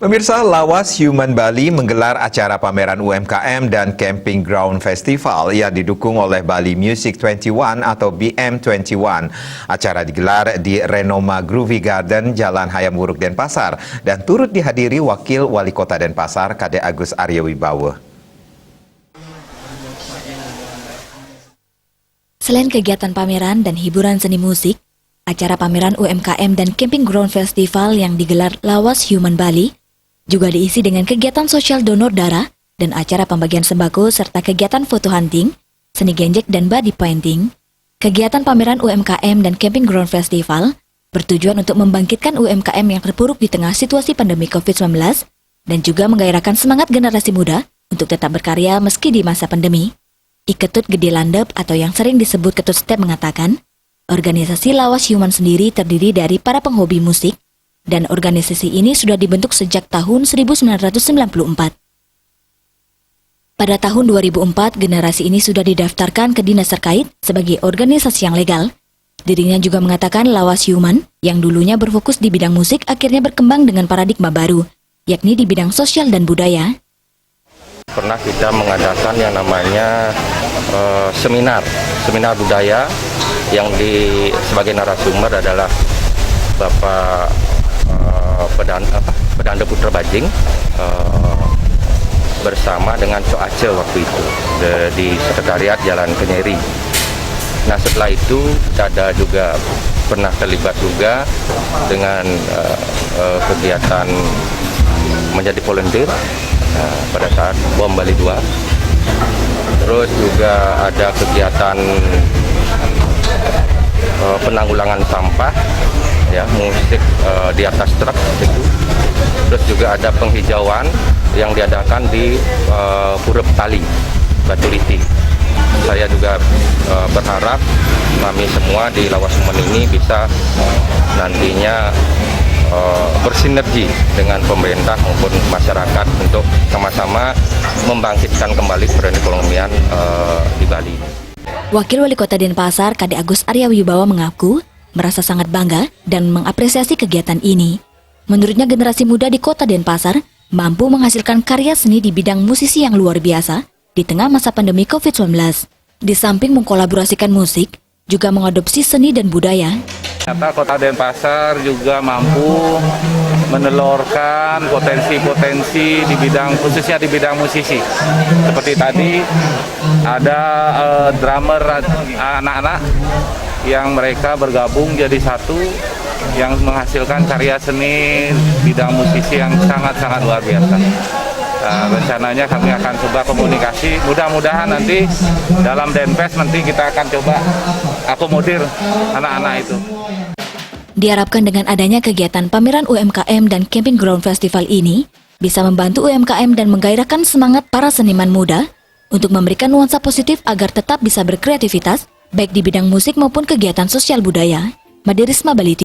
Pemirsa, Lawas Human Bali menggelar acara pameran UMKM dan Camping Ground Festival yang didukung oleh Bali Music 21 atau BM21. Acara digelar di Renoma Groovy Garden, Jalan Hayam Wuruk, Denpasar, dan turut dihadiri Wakil Wali Kota Denpasar, Kadek Agus Arya Wibawa. Selain kegiatan pameran dan hiburan seni musik, acara pameran UMKM dan Camping Ground Festival yang digelar Lawas Human Bali juga diisi dengan kegiatan sosial donor darah dan acara pembagian sembako serta kegiatan foto hunting, seni genjek dan body painting. Kegiatan pameran UMKM dan Camping Ground Festival bertujuan untuk membangkitkan UMKM yang terpuruk di tengah situasi pandemi COVID-19 dan juga menggairahkan semangat generasi muda untuk tetap berkarya meski di masa pandemi. Iketut Gede Landep atau yang sering disebut Ketut Step mengatakan, organisasi Lawas Human sendiri terdiri dari para penghobi musik, dan organisasi ini sudah dibentuk sejak tahun 1994. Pada tahun 2004, generasi ini sudah didaftarkan ke dinas terkait sebagai organisasi yang legal. Dirinya juga mengatakan Lawas Human, yang dulunya berfokus di bidang musik, akhirnya berkembang dengan paradigma baru, yakni di bidang sosial dan budaya. Pernah kita mengadakan yang namanya seminar budaya yang sebagai narasumber adalah Bapak Pedanda Putra Bajing bersama dengan Cok Aceh waktu itu di Sekretariat Jalan Kenyeri. Nah, setelah itu ada juga pernah terlibat juga dengan kegiatan menjadi volunteer pada saat Bom Bali 2. Terus juga ada kegiatan penanggulangan sampah, ya, musik di atas truk itu. Terus juga ada penghijauan yang diadakan di Purep Tali, Batu Liti. Saya juga berharap kami semua di Lawas Human ini bisa nantinya bersinergi dengan pemerintah maupun masyarakat untuk sama-sama membangkitkan kembali perekonomian di Bali. Wakil Wali Kota Denpasar, Kadek Agus Arya Wibawa mengaku merasa sangat bangga dan mengapresiasi kegiatan ini. Menurutnya generasi muda di Kota Denpasar mampu menghasilkan karya seni di bidang musisi yang luar biasa di tengah masa pandemi COVID-19. Di samping mengkolaborasikan musik, juga mengadopsi seni dan budaya. Ternyata Kota Denpasar juga mampu menelurkan potensi-potensi di bidang, khususnya di bidang musisi. Seperti tadi ada drummer anak-anak yang mereka bergabung jadi satu yang menghasilkan karya seni bidang musisi yang sangat-sangat luar biasa. Rencananya kami akan coba komunikasi, mudah-mudahan nanti dalam Denpes nanti kita akan coba akomodir anak-anak itu. Diharapkan dengan adanya kegiatan pameran UMKM dan Camping Ground Festival ini bisa membantu UMKM dan menggairahkan semangat para seniman muda untuk memberikan nuansa positif agar tetap bisa berkreativitas baik di bidang musik maupun kegiatan sosial budaya. Made Risma Bali.